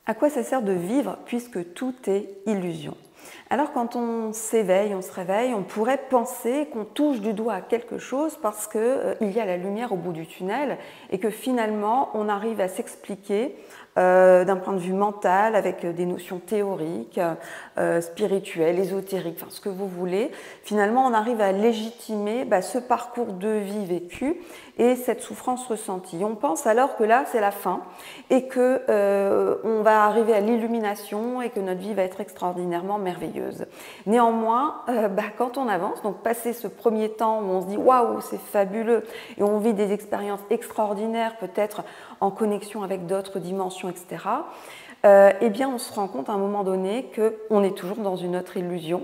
À quoi ça sert de vivre puisque tout est illusion? Alors quand on s'éveille, on se réveille, on pourrait penser qu'on touche du doigt à quelque chose parce qu'il y a la lumière au bout du tunnel et que finalement on arrive à s'expliquer d'un point de vue mental avec des notions théoriques, spirituelles, ésotériques, enfin ce que vous voulez. Finalement on arrive à légitimer ce parcours de vie vécu et cette souffrance ressentie. On pense alors que là c'est la fin et qu'on va arriver à l'illumination et que notre vie va être extraordinairement merveilleuse. Néanmoins, quand on avance, donc passé ce premier temps où on se dit waouh c'est fabuleux et on vit des expériences extraordinaires, peut-être en connexion avec d'autres dimensions, etc., eh bien on se rend compte à un moment donné qu'on est toujours dans une autre illusion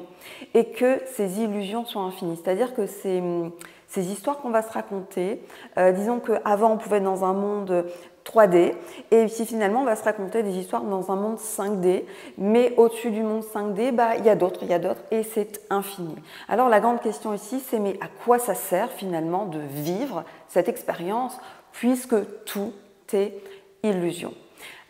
et que ces illusions sont infinies. C'est-à-dire que ces histoires qu'on va se raconter, disons qu'avant on pouvait être dans un monde 3D et puis finalement on va se raconter des histoires dans un monde 5D, mais au-dessus du monde 5D, il y a d'autres et c'est infini. Alors la grande question ici c'est mais à quoi ça sert finalement de vivre cette expérience puisque tout est illusion?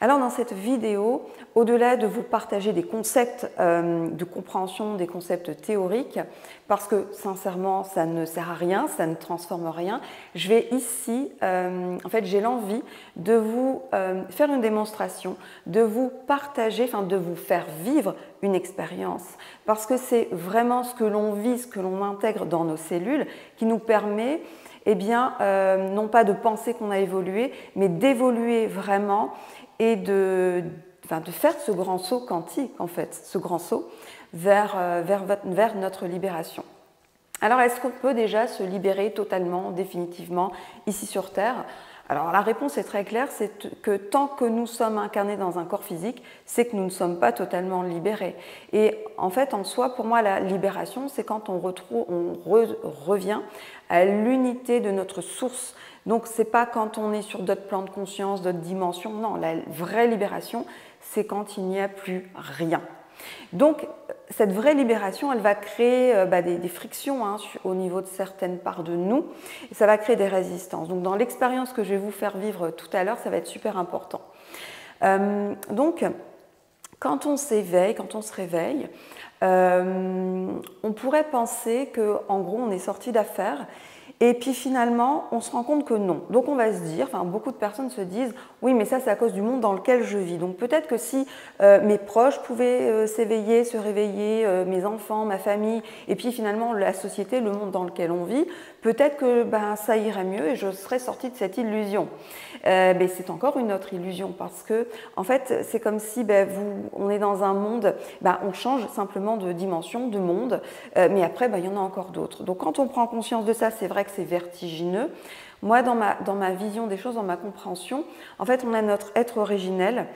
Alors dans cette vidéo, au-delà de vous partager des concepts de compréhension, des concepts théoriques, parce que sincèrement ça ne sert à rien, ça ne transforme rien, je vais ici, en fait j'ai l'envie de vous faire une démonstration, de vous partager, enfin de vous faire vivre une expérience, parce que c'est vraiment ce que l'on vit, ce que l'on intègre dans nos cellules qui nous permet non pas de penser qu'on a évolué, mais d'évoluer vraiment et de faire ce grand saut quantique, en fait, ce grand saut vers notre libération. Alors, est-ce qu'on peut déjà se libérer totalement, définitivement, ici sur Terre? Alors, la réponse est très claire, c'est que tant que nous sommes incarnés dans un corps physique, c'est que nous ne sommes pas totalement libérés. Et en fait, en soi, pour moi, la libération, c'est quand on revient à l'unité de notre source. Donc, ce n'est pas quand on est sur d'autres plans de conscience, d'autres dimensions. Non, la vraie libération, c'est quand il n'y a plus rien. Donc, cette vraie libération, elle va créer des frictions au niveau de certaines parts de nous et ça va créer des résistances. Donc, dans l'expérience que je vais vous faire vivre tout à l'heure, ça va être super important. Donc, quand on s'éveille, quand on se réveille, on pourrait penser qu'en gros, on est sorti d'affaires. Et puis finalement, on se rend compte que non. Donc on va se dire, beaucoup de personnes se disent « oui, mais ça c'est à cause du monde dans lequel je vis ». Donc peut-être que si mes proches pouvaient s'éveiller, se réveiller, mes enfants, ma famille, et puis finalement la société, le monde dans lequel on vit, peut-être que ça irait mieux et je serais sortie de cette illusion. Mais c'est encore une autre illusion parce que en fait, c'est comme si on est dans un monde, on change simplement de dimension, de monde, mais après, il y en a encore d'autres. Donc quand on prend conscience de ça, c'est vrai que c'est vertigineux. Moi, dans ma vision des choses, dans ma compréhension, en fait, on a notre être originel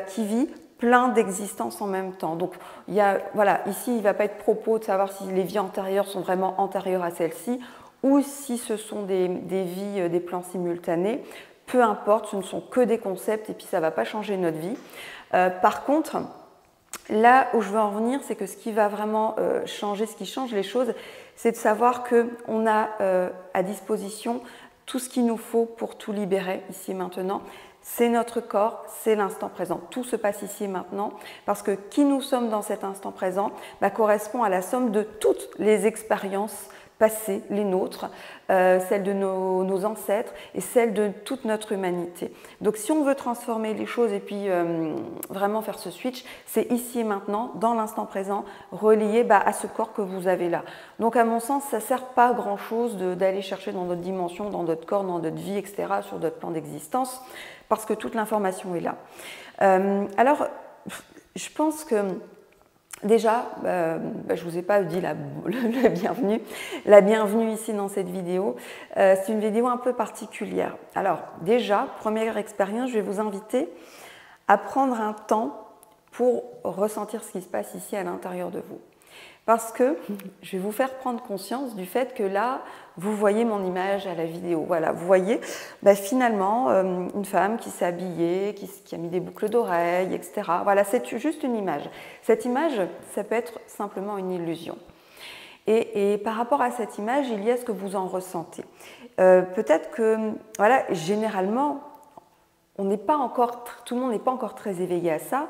qui vit plein d'existences en même temps. Donc, ici, il ne va pas être propos de savoir si les vies antérieures sont vraiment antérieures à celles-ci ou si ce sont des vies, des plans simultanés. Peu importe, ce ne sont que des concepts et puis ça ne va pas changer notre vie. Par contre, là où je veux en venir, c'est que ce qui va vraiment changer, ce qui change les choses, c'est de savoir qu'on a à disposition tout ce qu'il nous faut pour tout libérer ici et maintenant. C'est notre corps, c'est l'instant présent. Tout se passe ici et maintenant parce que qui nous sommes dans cet instant présent correspond à la somme de toutes les expériences passées, les nôtres, celles de nos ancêtres et celles de toute notre humanité. Donc si on veut transformer les choses et puis vraiment faire ce switch, c'est ici et maintenant, dans l'instant présent, relié à ce corps que vous avez là. Donc à mon sens, ça ne sert pas à grand chose d'aller chercher dans d'autres dimensions, dans d'autres corps, dans d'autres vies, etc., sur d'autres plans d'existence, parce que toute l'information est là. Alors, je pense que déjà, je ne vous ai pas dit la bienvenue. La bienvenue ici dans cette vidéo. C'est une vidéo un peu particulière. Alors déjà, première expérience, je vais vous inviter à prendre un temps pour ressentir ce qui se passe ici à l'intérieur de vous. Parce que je vais vous faire prendre conscience du fait que là, vous voyez mon image à la vidéo. Voilà, vous voyez finalement une femme qui s'est habillée, qui a mis des boucles d'oreilles, etc. Voilà, c'est juste une image. Cette image, ça peut être simplement une illusion. Et par rapport à cette image, il y a ce que vous en ressentez. Peut-être que, voilà, généralement, tout le monde n'est pas encore très éveillé à ça,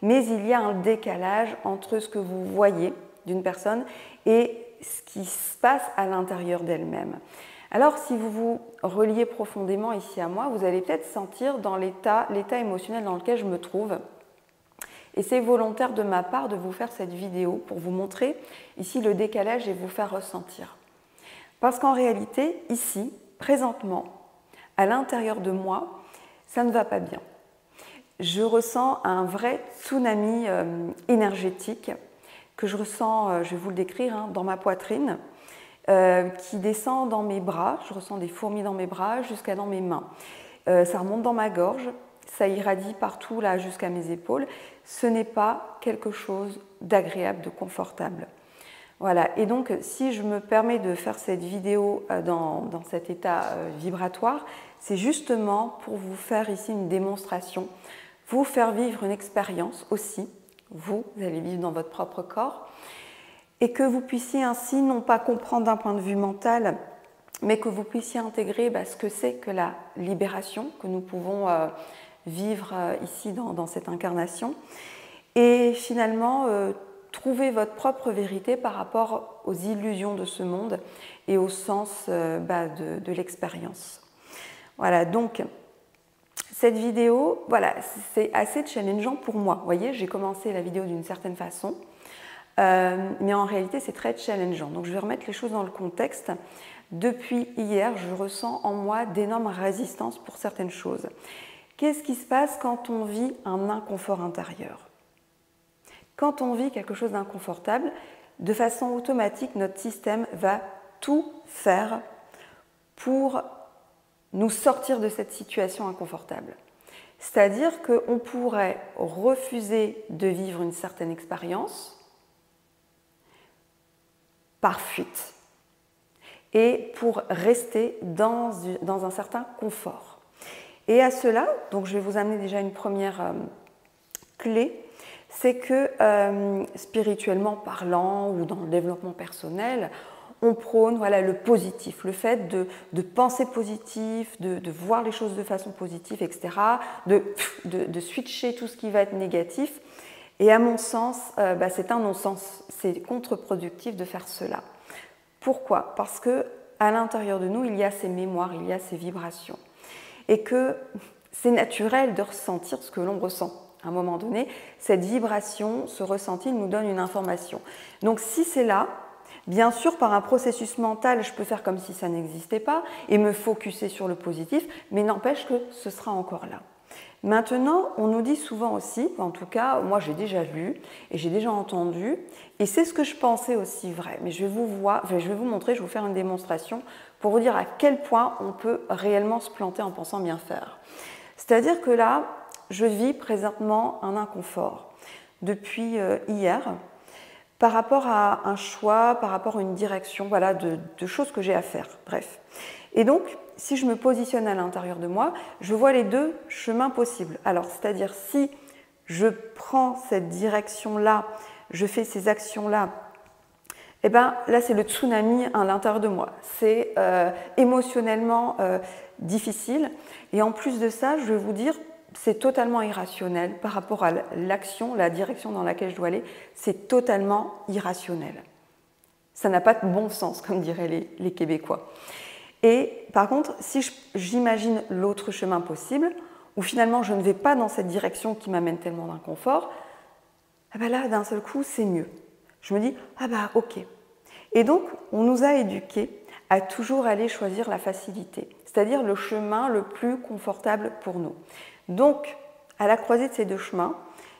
mais il y a un décalage entre ce que vous voyez d'une personne et ce qui se passe à l'intérieur d'elle-même. Alors, si vous vous reliez profondément ici à moi, vous allez peut-être sentir dans l'état émotionnel dans lequel je me trouve. Et c'est volontaire de ma part de vous faire cette vidéo pour vous montrer ici le décalage et vous faire ressentir. Parce qu'en réalité, ici, présentement, à l'intérieur de moi, ça ne va pas bien. Je ressens un vrai tsunami énergétique que je ressens, je vais vous le décrire, hein, dans ma poitrine, qui descend dans mes bras. Je ressens des fourmis dans mes bras jusqu'à dans mes mains. Ça remonte dans ma gorge, ça irradie partout là jusqu'à mes épaules. Ce n'est pas quelque chose d'agréable, de confortable. Voilà, et donc si je me permets de faire cette vidéo dans cet état vibratoire, c'est justement pour vous faire ici une démonstration, vous faire vivre une expérience aussi, vous allez vivre dans votre propre corps, et que vous puissiez ainsi non pas comprendre d'un point de vue mental, mais que vous puissiez intégrer ce que c'est que la libération que nous pouvons vivre ici dans cette incarnation, et finalement trouver votre propre vérité par rapport aux illusions de ce monde et au sens de l'expérience. Voilà, donc cette vidéo, voilà, c'est assez challengeant pour moi. Vous voyez, j'ai commencé la vidéo d'une certaine façon, mais en réalité c'est très challengeant. Donc je vais remettre les choses dans le contexte. Depuis hier, je ressens en moi d'énormes résistances pour certaines choses. Qu'est-ce qui se passe quand on vit un inconfort intérieur ? Quand on vit quelque chose d'inconfortable, de façon automatique, notre système va tout faire pour nous sortir de cette situation inconfortable. C'est-à-dire qu'on pourrait refuser de vivre une certaine expérience par fuite et pour rester dans un certain confort. Et à cela, donc je vais vous amener déjà une première clé, c'est que spirituellement parlant ou dans le développement personnel, on prône le positif, le fait de penser positif, de voir les choses de façon positive, etc., de switcher tout ce qui va être négatif. Et à mon sens, c'est un non-sens, c'est contre-productif de faire cela. Pourquoi ? Parce qu'à l'intérieur de nous, il y a ces mémoires, il y a ces vibrations. Et que c'est naturel de ressentir ce que l'on ressent. À un moment donné, cette vibration, ce ressenti nous donne une information. Donc si c'est là, bien sûr, par un processus mental, je peux faire comme si ça n'existait pas et me focuser sur le positif, mais n'empêche que ce sera encore là. Maintenant, on nous dit souvent aussi, en tout cas, moi j'ai déjà vu et j'ai déjà entendu, et c'est ce que je pensais aussi vrai, mais je vais vous montrer, je vais vous faire une démonstration pour vous dire à quel point on peut réellement se planter en pensant bien faire. C'est-à-dire que là, je vis présentement un inconfort depuis hier par rapport à un choix, par rapport à une direction, voilà, de choses que j'ai à faire, bref. Et donc, si je me positionne à l'intérieur de moi, je vois les deux chemins possibles. Alors, c'est-à-dire si je prends cette direction-là, je fais ces actions-là, eh bien là c'est le tsunami à l'intérieur de moi. C'est émotionnellement difficile. Et en plus de ça, je vais vous dire, c'est totalement irrationnel par rapport à l'action, la direction dans laquelle je dois aller. C'est totalement irrationnel. Ça n'a pas de bon sens, comme diraient les Québécois. Et par contre, si j'imagine l'autre chemin possible, où finalement je ne vais pas dans cette direction qui m'amène tellement d'inconfort, eh ben là, d'un seul coup, c'est mieux. Je me dis, ah bah ok. Et donc, on nous a éduqués à toujours aller choisir la facilité, c'est-à-dire le chemin le plus confortable pour nous. Donc, à la croisée de ces deux chemins,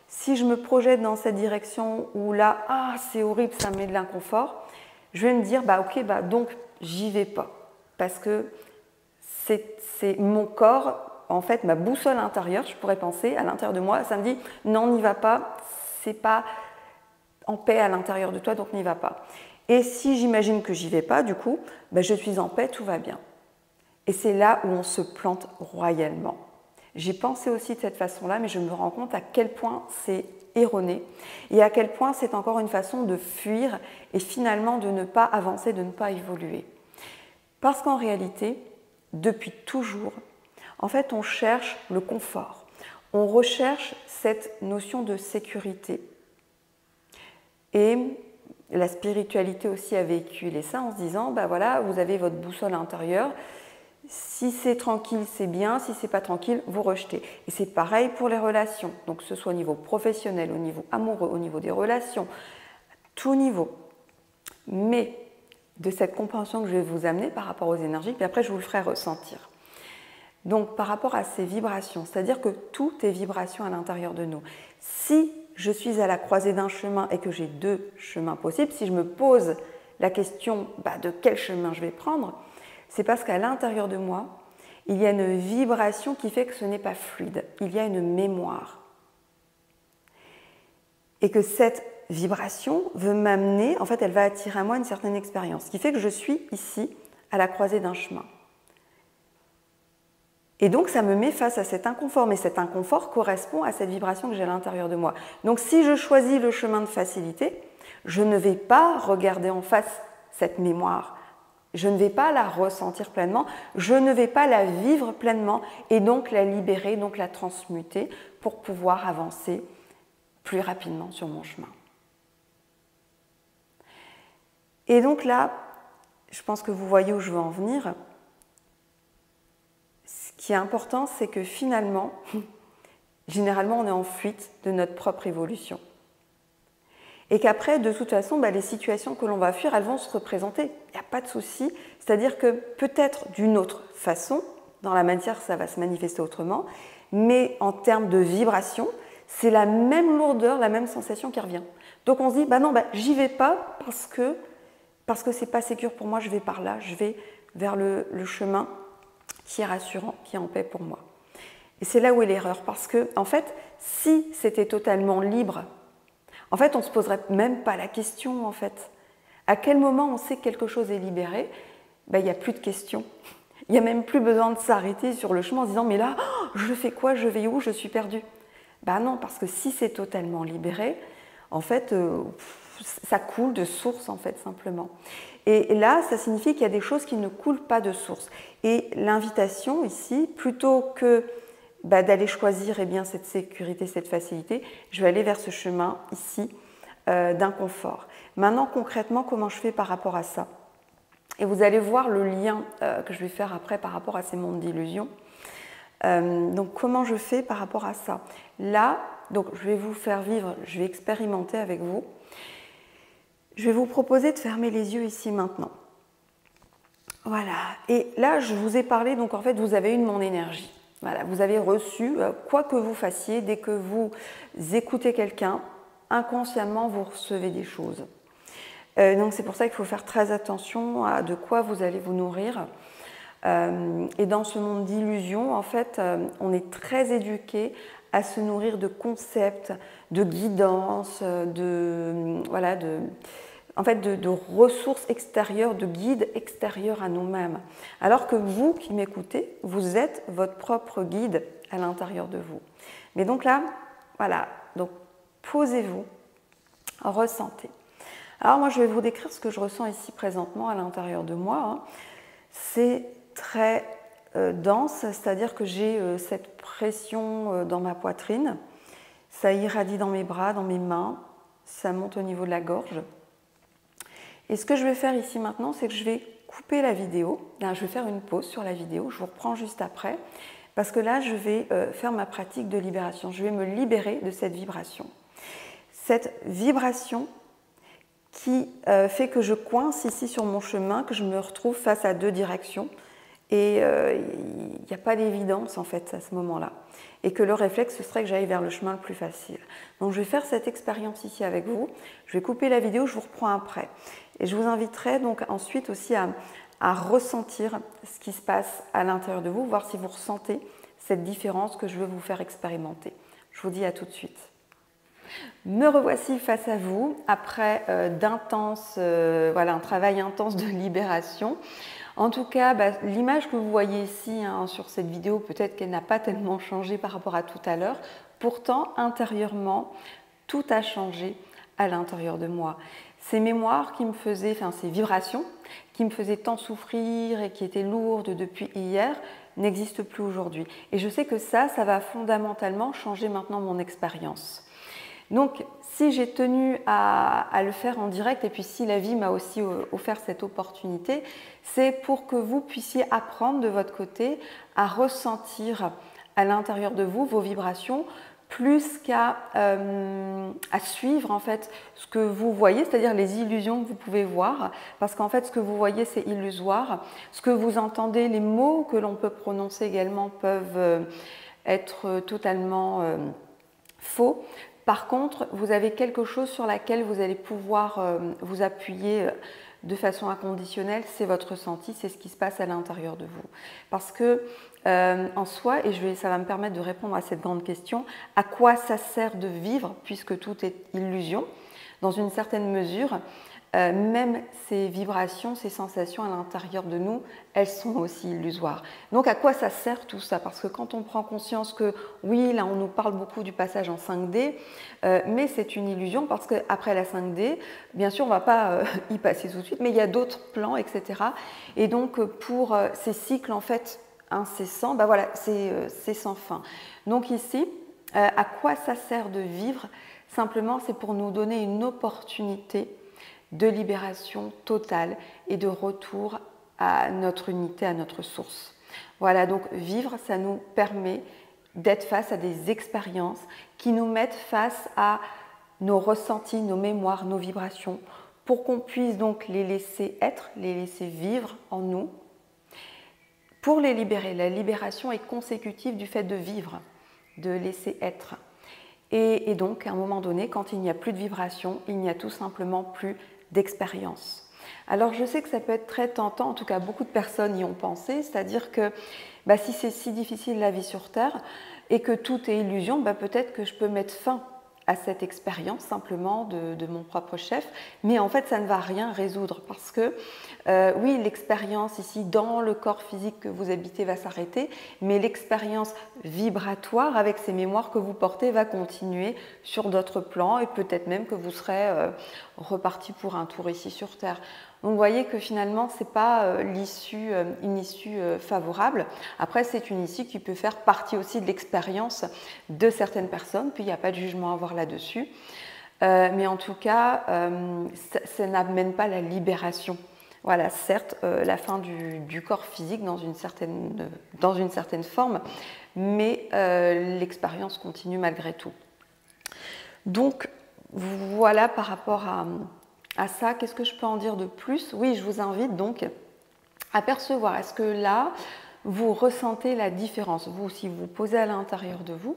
si je me projette dans cette direction où là, ah c'est horrible, ça me met de l'inconfort, je vais me dire, bah ok, bah donc j'y vais pas. Parce que c'est mon corps, en fait, ma boussole intérieure, je pourrais penser, à l'intérieur de moi, ça me dit non, n'y va pas, c'est pas en paix à l'intérieur de toi, donc n'y va pas. Et si j'imagine que j'y vais pas, du coup, je suis en paix, tout va bien. Et c'est là où on se plante royalement. J'ai pensé aussi de cette façon-là, mais je me rends compte à quel point c'est erroné et à quel point c'est encore une façon de fuir et finalement de ne pas avancer, de ne pas évoluer. Parce qu'en réalité, depuis toujours, En fait, on cherche le confort. On recherche cette notion de sécurité. Et la spiritualité aussi a véhiculé ça en se disant, ben voilà, vous avez votre boussole intérieure. Si c'est tranquille, c'est bien. Si c'est pas tranquille, vous rejetez. Et c'est pareil pour les relations. Donc, que ce soit au niveau professionnel, au niveau amoureux, au niveau des relations, à tout niveau. Mais de cette compréhension que je vais vous amener par rapport aux énergies, puis après, je vous le ferai ressentir. Donc, par rapport à ces vibrations, c'est-à-dire que tout est vibration à l'intérieur de nous. Si je suis à la croisée d'un chemin et que j'ai deux chemins possibles, si je me pose la question de quel chemin je vais prendre, c'est parce qu'à l'intérieur de moi, il y a une vibration qui fait que ce n'est pas fluide. Il y a une mémoire. Et que cette vibration veut m'amener, en fait, elle va attirer à moi une certaine expérience, ce qui fait que je suis ici, à la croisée d'un chemin. Et donc, ça me met face à cet inconfort, mais cet inconfort correspond à cette vibration que j'ai à l'intérieur de moi. Donc, si je choisis le chemin de facilité, je ne vais pas regarder en face cette mémoire. Je ne vais pas la ressentir pleinement, je ne vais pas la vivre pleinement et donc la libérer, donc la transmuter pour pouvoir avancer plus rapidement sur mon chemin. Et donc là, je pense que vous voyez où je veux en venir. Ce qui est important, c'est que finalement, généralement, on est en fuite de notre propre évolution. Et qu'après, de toute façon, les situations que l'on va fuir, elles vont se représenter. Il n'y a pas de souci. C'est-à-dire que peut-être d'une autre façon, dans la matière, ça va se manifester autrement, mais en termes de vibration, c'est la même lourdeur, la même sensation qui revient. Donc on se dit, non, j'y vais pas parce que c'est pas sécure pour moi, je vais par là, je vais vers le chemin qui est rassurant, qui est en paix pour moi. Et c'est là où est l'erreur, parce que, en fait, si c'était totalement libre, en fait, on ne se poserait même pas la question, en fait. À quel moment on sait que quelque chose est libéré? Il n'y a plus de questions. Il n'y a même plus besoin de s'arrêter sur le chemin en se disant « mais là, je fais quoi? Je vais où? Je suis perdue ». Non, parce que si c'est totalement libéré, en fait, ça coule de source, en fait, simplement. Et là, ça signifie qu'il y a des choses qui ne coulent pas de source. Et l'invitation ici, plutôt que d'aller choisir cette sécurité, cette facilité, je vais aller vers ce chemin ici d'inconfort. Maintenant, concrètement, comment je fais par rapport à ça? Et vous allez voir le lien que je vais faire après par rapport à ces mondes d'illusions. Donc, comment je fais par rapport à ça? Là, donc, je vais vous faire vivre, je vais expérimenter avec vous. Je vais vous proposer de fermer les yeux ici maintenant. Voilà. Et là, je vous ai parlé, donc en fait, vous avez eu mon énergie. Voilà, vous avez reçu, quoi que vous fassiez, dès que vous écoutez quelqu'un, inconsciemment, vous recevez des choses. Donc c'est pour ça qu'il faut faire très attention à de quoi vous allez vous nourrir. Et dans ce monde d'illusions, en fait, on est très éduqué à se nourrir de concepts, de guidance, de ressources extérieures, de guides extérieurs à nous-mêmes. Alors que vous qui m'écoutez, vous êtes votre propre guide à l'intérieur de vous. Mais donc là, voilà, donc posez-vous, ressentez. Alors moi, je vais vous décrire ce que je ressens ici présentement à l'intérieur de moi. C'est très dense, c'est-à-dire que j'ai cette pression dans ma poitrine, ça irradie dans mes bras, dans mes mains, ça monte au niveau de la gorge. Et ce que je vais faire ici maintenant, c'est que je vais couper la vidéo. Là, je vais faire une pause sur la vidéo, je vous reprends juste après, parce que là, je vais faire ma pratique de libération. Je vais me libérer de cette vibration. Cette vibration qui fait que je coince ici sur mon chemin, que je me retrouve face à deux directions. Et il n'y a pas d'évidence en fait à ce moment-là. Et que le réflexe, ce serait que j'aille vers le chemin le plus facile. Donc je vais faire cette expérience ici avec vous. Je vais couper la vidéo, je vous reprends après. Et je vous inviterai donc ensuite aussi à ressentir ce qui se passe à l'intérieur de vous, voir si vous ressentez cette différence que je veux vous faire expérimenter. Je vous dis à tout de suite. Me revoici face à vous après un travail intense de libération. En tout cas, l'image que vous voyez ici sur cette vidéo, peut-être qu'elle n'a pas tellement changé par rapport à tout à l'heure. Pourtant, intérieurement, tout a changé à l'intérieur de moi. Ces mémoires qui me faisaient, ces vibrations qui me faisaient tant souffrir et qui étaient lourdes depuis hier, n'existe plus aujourd'hui. Et je sais que ça va fondamentalement changer maintenant mon expérience. Donc, si j'ai tenu à le faire en direct, et puis si la vie m'a aussi offert cette opportunité, c'est pour que vous puissiez apprendre de votre côté à ressentir à l'intérieur de vous vos vibrations, plus qu'à suivre en fait ce que vous voyez, c'est-à-dire les illusions que vous pouvez voir, parce qu'en fait ce que vous voyez c'est illusoire, ce que vous entendez, les mots que l'on peut prononcer également peuvent être totalement faux. Par contre, vous avez quelque chose sur laquelle vous allez pouvoir vous appuyer de façon inconditionnelle, c'est votre ressenti, c'est ce qui se passe à l'intérieur de vous. Parce que en soi, et ça va me permettre de répondre à cette grande question, à quoi ça sert de vivre puisque tout est illusion? Dans une certaine mesure, même ces vibrations, ces sensations à l'intérieur de nous, elles sont aussi illusoires. Donc à quoi ça sert tout ça? Parce que quand on prend conscience que oui, là on nous parle beaucoup du passage en 5D, mais c'est une illusion parce qu'après la 5D, bien sûr on ne va pas y passer tout de suite, mais il y a d'autres plans, etc. Et donc pour ces cycles en fait incessants, ben voilà, c'est sans fin. Donc ici, à quoi ça sert de vivre? Simplement, c'est pour nous donner une opportunité de libération totale et de retour à notre unité, à notre source. Voilà, donc vivre, ça nous permet d'être face à des expériences qui nous mettent face à nos ressentis, nos mémoires, nos vibrations, pour qu'on puisse donc les laisser être, les laisser vivre en nous, pour les libérer. La libération est consécutive du fait de vivre, de laisser être. Et donc, à un moment donné, quand il n'y a plus de vibration, il n'y a tout simplement plus d'expérience. Alors je sais que ça peut être très tentant, en tout cas beaucoup de personnes y ont pensé, c'est-à-dire que si c'est si difficile la vie sur Terre et que tout est illusion, peut-être que je peux mettre fin à cette expérience simplement de mon propre chef, mais en fait ça ne va rien résoudre parce que oui, l'expérience ici dans le corps physique que vous habitez va s'arrêter, mais l'expérience vibratoire avec ces mémoires que vous portez va continuer sur d'autres plans et peut-être même que vous serez reparti pour un tour ici sur Terre. Donc vous voyez que finalement ce n'est pas une issue favorable. Après c'est une issue qui peut faire partie aussi de l'expérience de certaines personnes, puis il n'y a pas de jugement à avoir là-dessus. Mais en tout cas, ça n'amène pas la libération. Voilà, certes, la fin du corps physique dans une certaine forme, mais l'expérience continue malgré tout. Donc voilà par rapport à ça, qu'est-ce que je peux en dire de plus? Oui, je vous invite donc à percevoir, est-ce que là, vous ressentez la différence? Vous, si vous vous posez à l'intérieur de vous,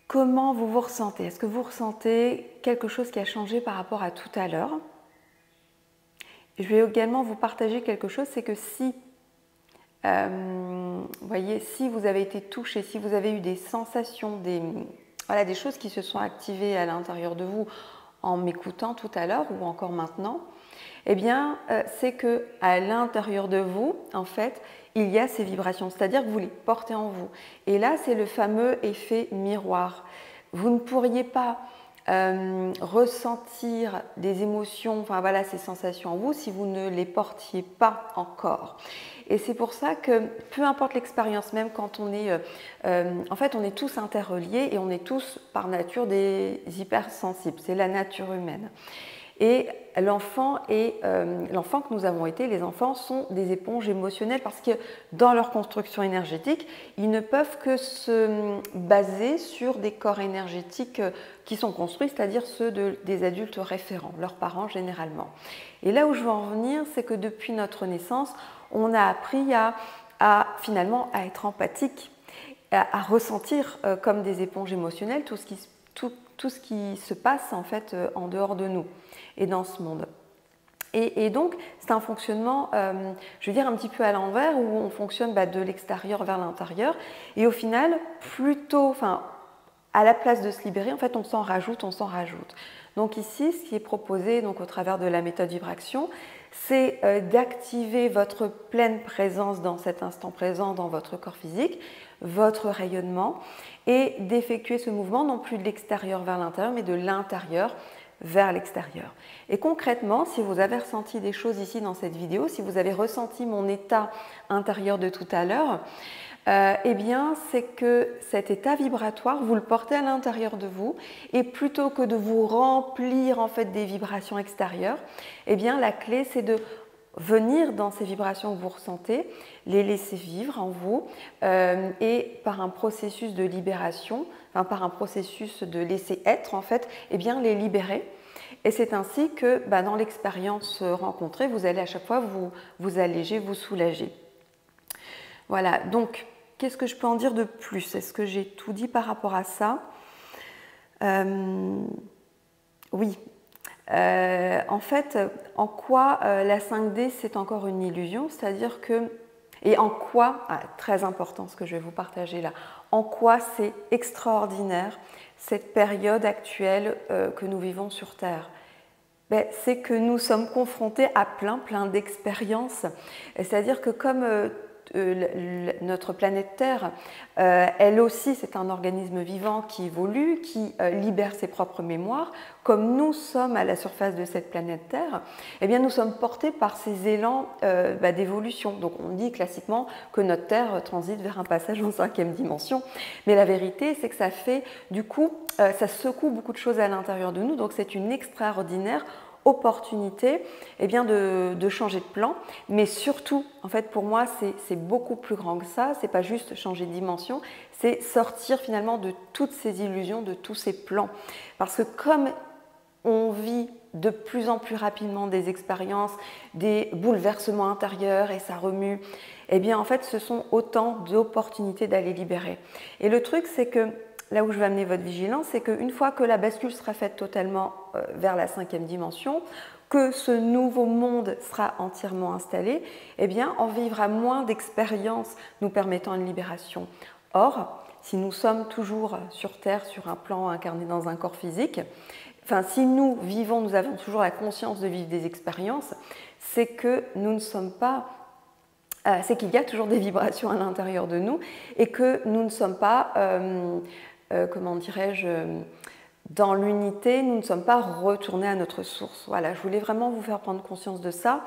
comment vous vous ressentez? Est-ce que vous ressentez quelque chose qui a changé par rapport à tout à l'heure? Je vais également vous partager quelque chose, c'est que si, voyez, si vous avez été touché, si vous avez eu des sensations, des choses qui se sont activées à l'intérieur de vous en m'écoutant tout à l'heure ou encore maintenant, eh bien, c'est que à l'intérieur de vous, en fait, il y a ces vibrations, c'est-à-dire que vous les portez en vous. Et là, c'est le fameux effet miroir. Vous ne pourriez pas ressentir des émotions, enfin voilà, ces sensations en vous si vous ne les portiez pas encore. Et c'est pour ça que peu importe l'expérience, même quand on est, en fait on est tous interreliés et on est tous par nature des hypersensibles, c'est la nature humaine. Et l'enfant que nous avons été, les enfants sont des éponges émotionnelles parce que dans leur construction énergétique, ils ne peuvent que se baser sur des corps énergétiques qui sont construits, c'est-à-dire ceux des adultes référents, leurs parents généralement. Et là où je veux en venir, c'est que depuis notre naissance, on a appris finalement à être empathique, à ressentir comme des éponges émotionnelles tout ce qui se passe en fait en dehors de nous et dans ce monde. Et donc c'est un fonctionnement, je veux dire un petit peu à l'envers, où on fonctionne de l'extérieur vers l'intérieur, et au final plutôt, à la place de se libérer, en fait on s'en rajoute. Donc ici, ce qui est proposé donc, au travers de la méthode vibration, c'est d'activer votre pleine présence dans cet instant présent, dans votre corps physique, votre rayonnement, et d'effectuer ce mouvement non plus de l'extérieur vers l'intérieur, mais de l'intérieur vers l'extérieur. Et concrètement, si vous avez ressenti des choses ici dans cette vidéo, si vous avez ressenti mon état intérieur de tout à l'heure, eh bien, c'est que cet état vibratoire, vous le portez à l'intérieur de vous, et plutôt que de vous remplir en fait des vibrations extérieures, eh bien, la clé, c'est de venir dans ces vibrations que vous ressentez, les laisser vivre en vous, et par un processus de libération, enfin, par un processus de laisser être en fait, eh bien, les libérer. Et c'est ainsi que dans l'expérience rencontrée, vous allez à chaque fois vous alléger, vous soulager. Voilà, donc qu'est-ce que je peux en dire de plus? Est-ce que j'ai tout dit par rapport à ça? Oui. En fait, en quoi la 5D c'est encore une illusion? C'est-à-dire que, et en quoi, très important ce que je vais vous partager là, en quoi c'est extraordinaire cette période actuelle que nous vivons sur Terre? C'est que nous sommes confrontés à plein d'expériences. C'est-à-dire que comme notre planète Terre, elle aussi c'est un organisme vivant qui évolue, qui libère ses propres mémoires, comme nous sommes à la surface de cette planète Terre, eh bien nous sommes portés par ces élans d'évolution. Donc on dit classiquement que notre Terre transite vers un passage en 5e dimension, mais la vérité c'est que ça fait du coup, ça secoue beaucoup de choses à l'intérieur de nous, donc c'est une extraordinaire opportunité de changer de plan, mais surtout, en fait, pour moi, c'est beaucoup plus grand que ça, c'est pas juste changer de dimension, c'est sortir finalement de toutes ces illusions, de tous ces plans. Parce que comme on vit de plus en plus rapidement des expériences, des bouleversements intérieurs et ça remue, eh bien en fait, ce sont autant d'opportunités d'aller libérer. Et le truc, c'est que là où je vais amener votre vigilance, c'est qu'une fois que la bascule sera faite totalement vers la 5e dimension, que ce nouveau monde sera entièrement installé, eh bien, on vivra moins d'expériences nous permettant une libération. Or, si nous sommes toujours sur Terre, sur un plan incarné dans un corps physique, enfin, si nous vivons, nous avons toujours la conscience de vivre des expériences, c'est que nous ne sommes pas c'est qu'il y a toujours des vibrations à l'intérieur de nous et que nous ne sommes pas, comment dirais-je, dans l'unité, nous ne sommes pas retournés à notre source. Voilà, je voulais vraiment vous faire prendre conscience de ça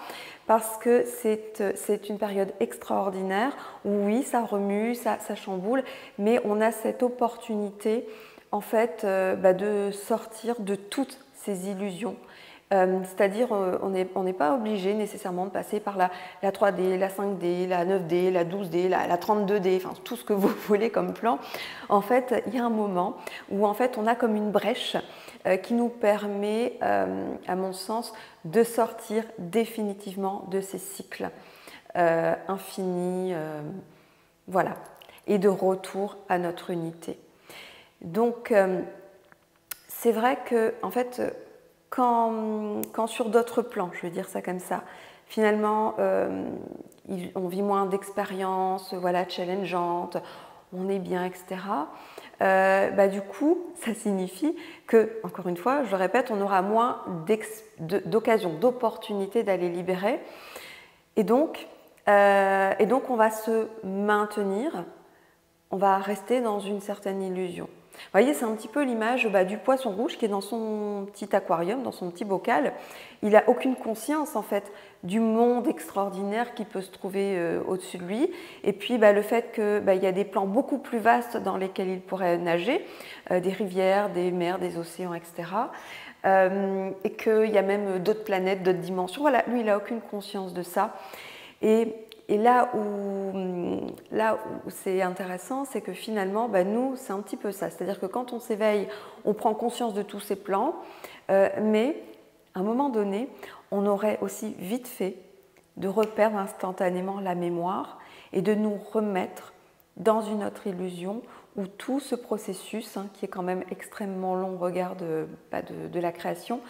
parce que c'est une période extraordinaire où oui, ça remue, ça chamboule, mais on a cette opportunité en fait de sortir de toutes ces illusions. C'est-à-dire on n'est pas obligé nécessairement de passer par la 3D, la 5D, la 9D, la 12D, la 32D, enfin tout ce que vous voulez comme plan. En fait, il y a un moment où en fait on a comme une brèche qui nous permet, à mon sens, de sortir définitivement de ces cycles infinis, voilà, et de retour à notre unité. Donc c'est vrai que en fait quand sur d'autres plans, je vais dire ça comme ça, finalement, on vit moins d'expériences, voilà, challengeantes, on est bien, etc. Du coup, ça signifie que, encore une fois, je le répète, on aura moins d'occasions, d'opportunités d'aller libérer. Et donc, on va se maintenir, on va rester dans une certaine illusion. Vous voyez, c'est un petit peu l'image du poisson rouge qui est dans son petit aquarium, dans son petit bocal. Il n'a aucune conscience en fait du monde extraordinaire qui peut se trouver au-dessus de lui. Et puis le fait qu'il y a des plans beaucoup plus vastes dans lesquels il pourrait nager, des rivières, des mers, des océans, etc. Et qu'il y a même d'autres planètes, d'autres dimensions. Voilà, lui, il n'a aucune conscience de ça. Et là où c'est intéressant, c'est que finalement, nous, c'est un petit peu ça. C'est-à-dire que quand on s'éveille, on prend conscience de tous ces plans, mais à un moment donné, on aurait aussi vite fait de reperdre instantanément la mémoire et de nous remettre dans une autre illusion où tout ce processus, qui est quand même extrêmement long au regard de la création,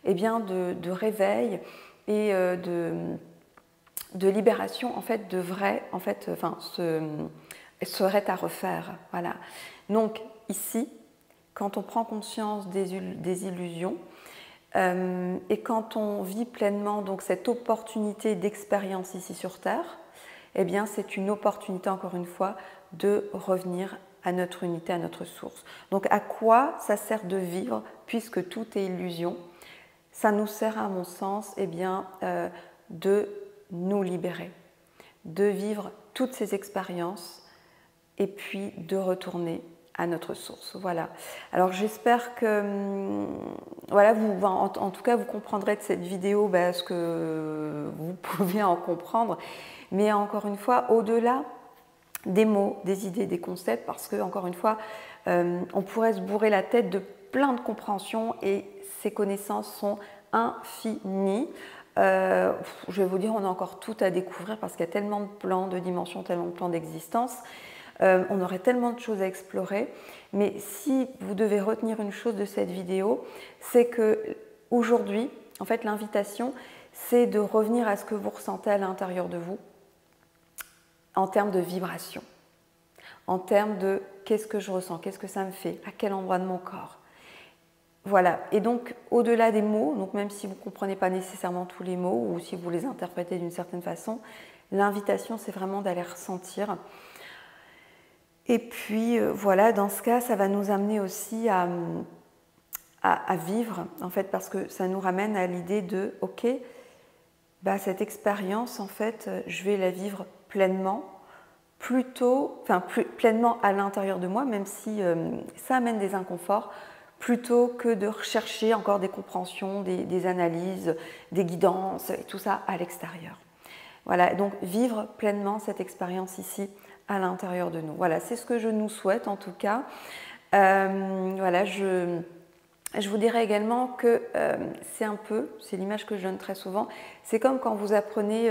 eh bien de réveil et de libération en fait serait à refaire. Voilà. Donc ici, quand on prend conscience des illusions et quand on vit pleinement donc cette opportunité d'expérience ici sur Terre, eh bien c'est une opportunité encore une fois de revenir à notre unité, à notre source. Donc à quoi ça sert de vivre puisque tout est illusion? Ça nous sert à mon sens eh bien, de nous libérer, de vivre toutes ces expériences et puis de retourner à notre source. Voilà. Alors j'espère que voilà, en tout cas vous comprendrez de cette vidéo ce que vous pouvez en comprendre. Mais encore une fois, au-delà des mots, des idées, des concepts, parce que encore une fois, on pourrait se bourrer la tête de plein de compréhensions et ces connaissances sont infinies. Je vais vous dire, on a encore tout à découvrir parce qu'il y a tellement de plans, de dimensions, tellement de plans d'existence. On aurait tellement de choses à explorer, mais si vous devez retenir une chose de cette vidéo, c'est que aujourd'hui, en fait, l'invitation, c'est de revenir à ce que vous ressentez à l'intérieur de vous en termes de vibration, en termes de qu'est-ce que je ressens, qu'est-ce que ça me fait, à quel endroit de mon corps. Voilà, et donc au-delà des mots, donc même si vous ne comprenez pas nécessairement tous les mots ou si vous les interprétez d'une certaine façon, l'invitation, c'est vraiment d'aller ressentir. Et puis voilà, dans ce cas, ça va nous amener aussi à vivre, en fait, parce que ça nous ramène à l'idée de, ok, cette expérience, en fait, je vais la vivre pleinement, pleinement à l'intérieur de moi, même si ça amène des inconforts, plutôt que de rechercher encore des compréhensions, des analyses, des guidances, et tout ça à l'extérieur. Voilà, donc vivre pleinement cette expérience ici, à l'intérieur de nous. Voilà, c'est ce que je nous souhaite en tout cas. Voilà, je vous dirais également que c'est l'image que je donne très souvent, c'est comme quand vous apprenez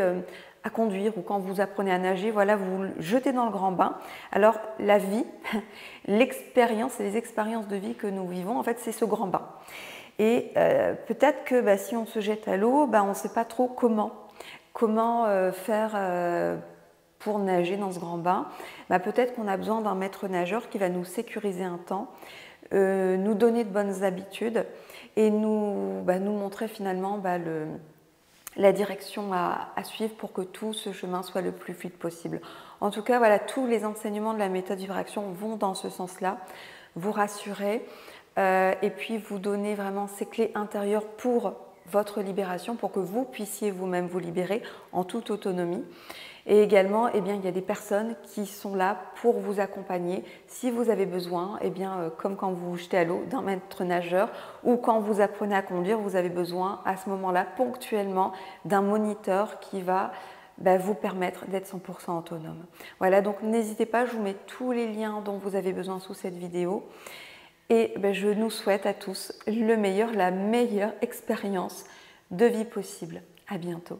à conduire ou quand vous apprenez à nager, voilà, vous vous jetez dans le grand bain. Alors la vie, l'expérience et les expériences de vie que nous vivons, en fait, c'est ce grand bain. Et peut-être que si on se jette à l'eau, on ne sait pas trop comment faire pour nager dans ce grand bain. Peut-être qu'on a besoin d'un maître nageur qui va nous sécuriser un temps, nous donner de bonnes habitudes et nous montrer finalement la direction à suivre pour que tout ce chemin soit le plus fluide possible. En tout cas, voilà, tous les enseignements de la méthode vibration vont dans ce sens-là, vous rassurer et puis vous donner vraiment ces clés intérieures pour votre libération, pour que vous puissiez vous-même vous libérer en toute autonomie. Et également, il y a des personnes qui sont là pour vous accompagner si vous avez besoin, comme quand vous vous jetez à l'eau, d'un maître nageur ou quand vous apprenez à conduire, vous avez besoin à ce moment-là ponctuellement d'un moniteur qui va vous permettre d'être 100% autonome. Voilà, donc n'hésitez pas, je vous mets tous les liens dont vous avez besoin sous cette vidéo. Et je nous souhaite à tous le meilleur, la meilleure expérience de vie possible. À bientôt.